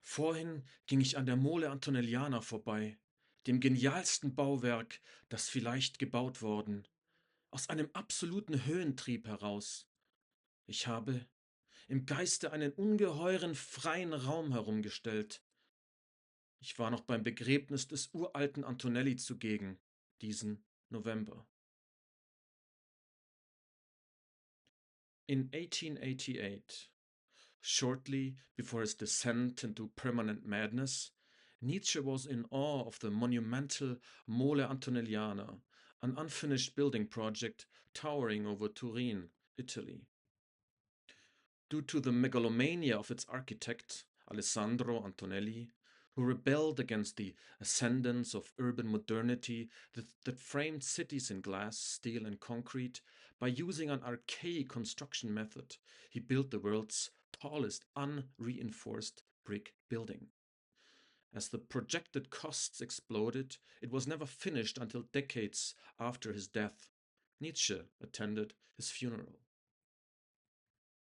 Vorhin ging ich an der Mole Antonelliana vorbei, dem genialsten Bauwerk, das vielleicht gebaut worden, aus einem absoluten Höhentrieb heraus. Ich habe im Geiste einen ungeheuren freien Raum herumgestellt. Ich war noch beim Begräbnis des uralten Antonelli zugegen, diesen November. In 1888, shortly before his descent into permanent madness, Nietzsche was in awe of the monumental Mole Antonelliana, an unfinished building project towering over Turin, Italy. Due to the megalomania of its architect, Alessandro Antonelli, who rebelled against the ascendance of urban modernity that framed cities in glass, steel, and concrete, by using an archaic construction method, he built the world's tallest unreinforced brick building. As the projected costs exploded, it was never finished until decades after his death. Nietzsche attended his funeral.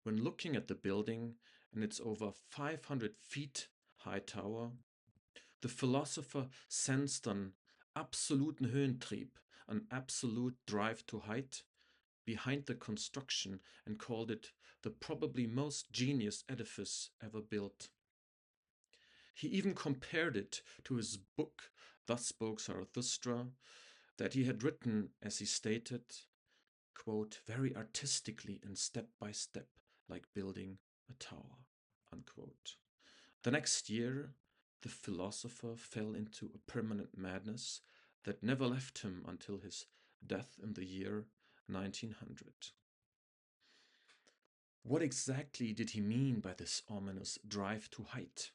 When looking at the building and its over 500 feet high tower, the philosopher sensed an absoluten Höhentrieb, an absolute drive to height, behind the construction and called it the probably most genius edifice ever built. He even compared it to his book, Thus Spoke Zarathustra, that he had written, as he stated, quote, very artistically and step by step, like building a tower, unquote. The next year, the philosopher fell into a permanent madness that never left him until his death in the year 1900. What exactly did he mean by this ominous drive to height?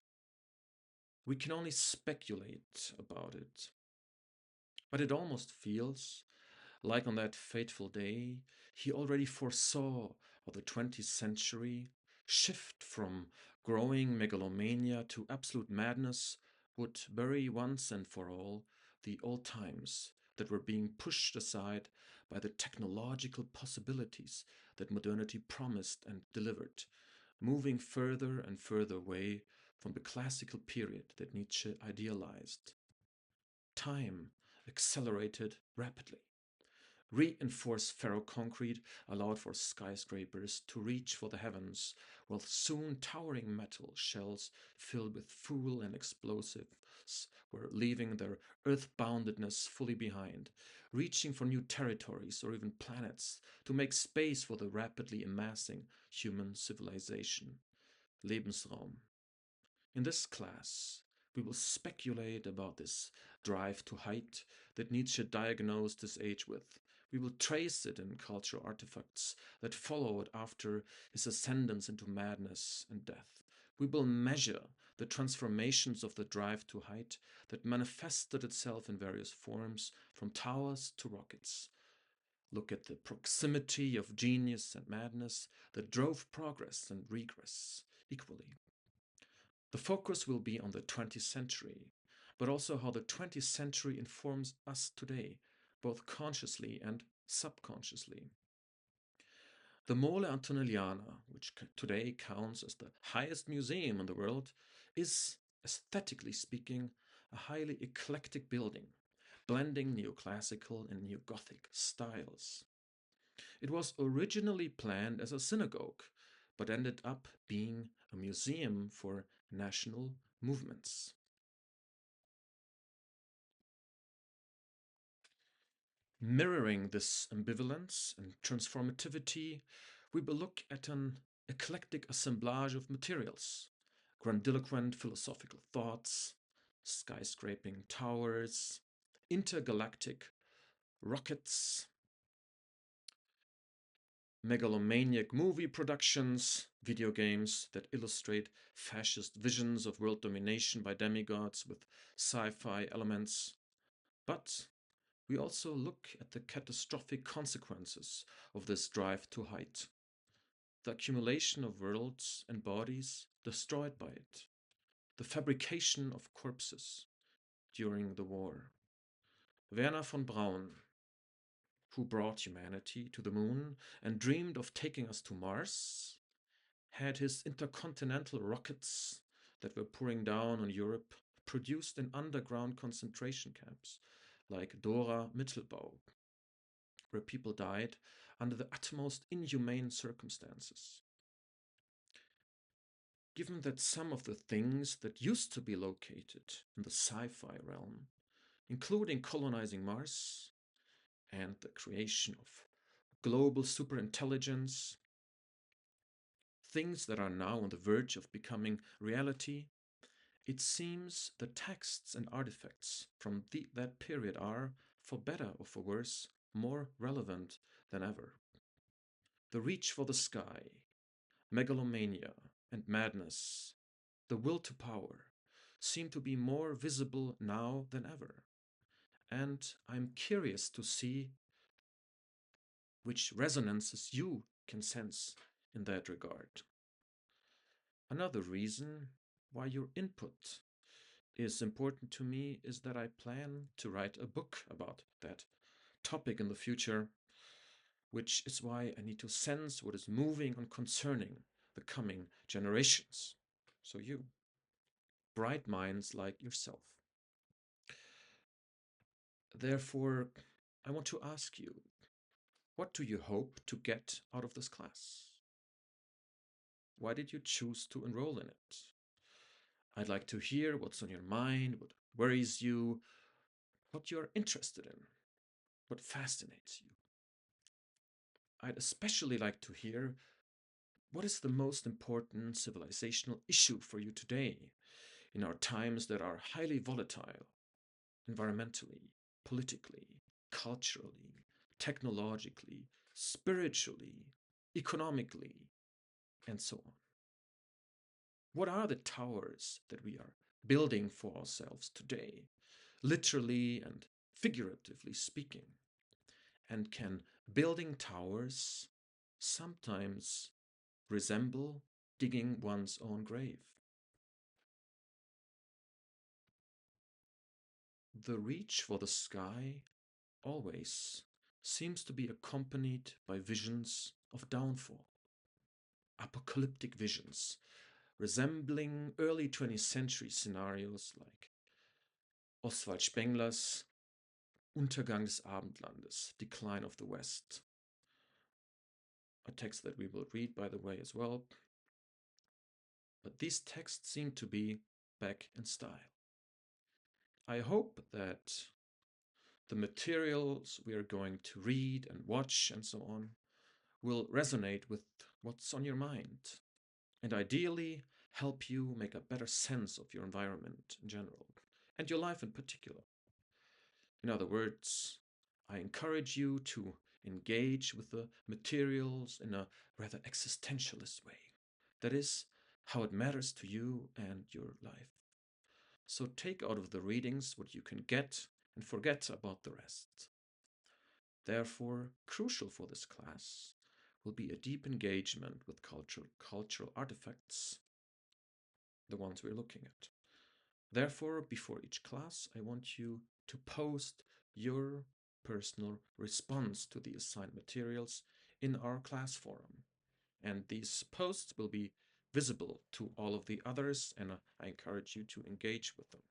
We can only speculate about it. But it almost feels like on that fateful day, he already foresaw how the 20th century shift from growing megalomania to absolute madness would bury once and for all the old times that were being pushed aside by the technological possibilities that modernity promised and delivered, moving further and further away from the classical period that Nietzsche idealized. Time accelerated rapidly. Reinforced ferroconcrete allowed for skyscrapers to reach for the heavens, while soon towering metal shells filled with fuel and explosives were leaving their earth-boundedness fully behind, reaching for new territories or even planets to make space for the rapidly amassing human civilization. Lebensraum. In this class, we will speculate about this drive to height that Nietzsche diagnosed his age with. We will trace it in cultural artifacts that followed after his ascendance into madness and death. We will measure the transformations of the drive to height that manifested itself in various forms, from towers to rockets. Look at the proximity of genius and madness that drove progress and regress equally. The focus will be on the 20th century, but also how the 20th century informs us today, both consciously and subconsciously. The Mole Antonelliana, which today counts as the highest museum in the world, is, aesthetically speaking, a highly eclectic building, blending neoclassical and neo-Gothic styles. It was originally planned as a synagogue, but ended up being a museum for national movements. Mirroring this ambivalence and transformativity, we will look at an eclectic assemblage of materials, grandiloquent philosophical thoughts, skyscraping towers, intergalactic rockets, megalomaniac movie productions, video games that illustrate fascist visions of world domination by demigods with sci-fi elements. But we also look at the catastrophic consequences of this drive to height. The accumulation of worlds and bodies destroyed by it. The fabrication of corpses during the war. Wernher von Braun, who brought humanity to the moon and dreamed of taking us to Mars, had his intercontinental rockets that were pouring down on Europe, produced in underground concentration camps like Dora Mittelbau, where people died under the utmost inhumane circumstances. Given that some of the things that used to be located in the sci-fi realm, including colonizing Mars and the creation of global superintelligence, things that are now on the verge of becoming reality, it seems the texts and artifacts from that period are, for better or for worse, more relevant than ever. The reach for the sky, megalomania and madness, the will to power, seem to be more visible now than ever. And I'm curious to see which resonances you can sense in that regard. Another reason why your input is important to me is that I plan to write a book about that topic in the future, which is why I need to sense what is moving and concerning the coming generations. So you, bright minds like yourself. Therefore, I want to ask you, what do you hope to get out of this class? Why did you choose to enroll in it? I'd like to hear what's on your mind, what worries you, what you're interested in, what fascinates you. I'd especially like to hear what is the most important civilizational issue for you today in our times that are highly volatile, environmentally, politically, culturally, technologically, spiritually, economically, and so on. What are the towers that we are building for ourselves today, literally and figuratively speaking? And can building towers sometimes resemble digging one's own grave? The reach for the sky always seems to be accompanied by visions of downfall, apocalyptic visions resembling early 20th century scenarios like Oswald Spengler's Untergang des Abendlandes, Decline of the West. A text that we will read, by the way, as well. But these texts seem to be back in style. I hope that the materials we are going to read and watch and so on will resonate with what's on your mind and ideally help you make a better sense of your environment in general and your life in particular. In other words, I encourage you to engage with the materials in a rather existentialist way. That is, how it matters to you and your life. So take out of the readings what you can get and forget about the rest. Therefore, crucial for this class will be a deep engagement with cultural artifacts, the ones we're looking at. Therefore, before each class, I want you to post your personal response to the assigned materials in our class forum. And these posts will be visible to all of the others, and I encourage you to engage with them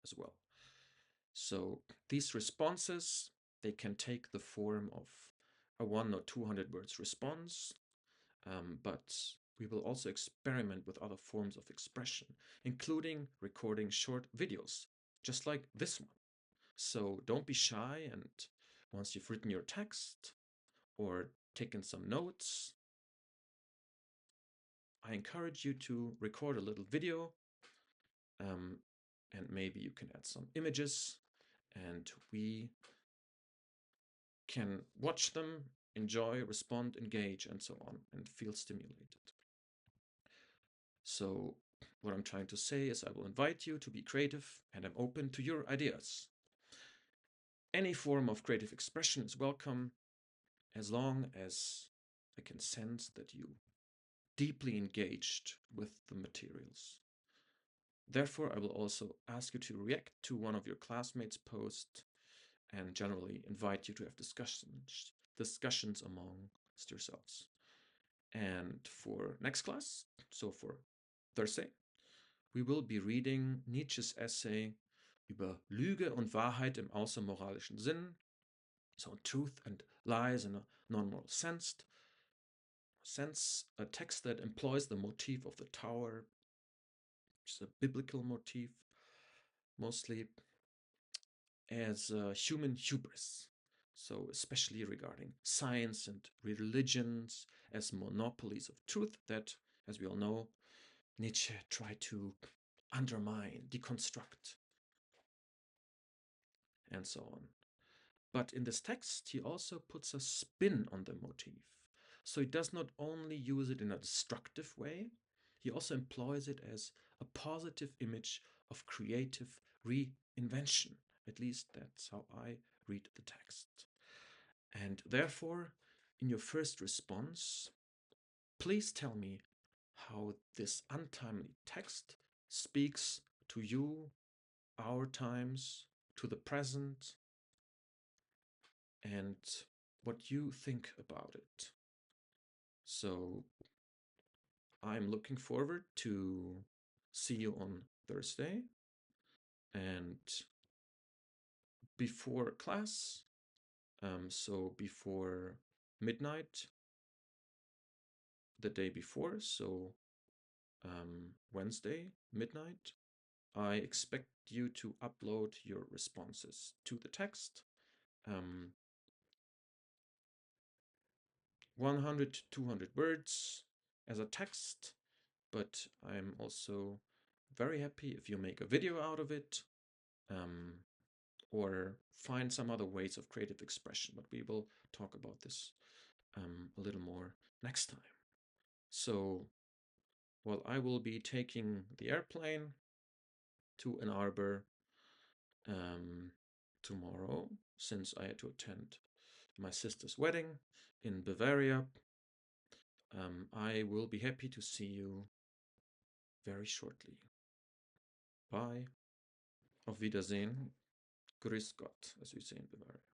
as well. So these responses, they can take the form of a 100 or 200 words response, but we will also experiment with other forms of expression, including recording short videos, just like this one. So don't be shy, and once you've written your text or taken some notes, I encourage you to record a little video, and maybe you can add some images, and we can watch them, enjoy, respond, engage, and so on, and feel stimulated. So what I'm trying to say is I will invite you to be creative, and I'm open to your ideas. Any form of creative expression is welcome, as long as I can sense that you deeply engaged with the materials. Therefore, I will also ask you to react to one of your classmates' posts and generally invite you to have discussions amongst yourselves. And for next class, so for Thursday, we will be reading Nietzsches essay über Lüge und Wahrheit im außermoralischen Sinn, so truth and lies in a non-moral sense, a text that employs the motif of the tower, which is a biblical motif, mostly as human hubris. So, especially regarding science and religions as monopolies of truth that, as we all know, Nietzsche tried to undermine, deconstruct, and so on. But in this text, he also puts a spin on the motif. So he does not only use it in a destructive way, he also employs it as a positive image of creative reinvention. At least that's how I read the text. And therefore, in your first response, please tell me how this untimely text speaks to you, our times, to the present, and what you think about it. So I'm looking forward to see you on Thursday, and before class, so before midnight the day before, so Wednesday midnight, I expect you to upload your responses to the text. 100 to 200 words as a text, but I'm also very happy if you make a video out of it, or find some other ways of creative expression, but we will talk about this a little more next time. So, well, I will be taking the airplane to Ann Arbor tomorrow, since I had to attend my sister's wedding in Bavaria. I will be happy to see you very shortly. Bye. Auf Wiedersehen. Grüß Gott, as we say in Bavaria.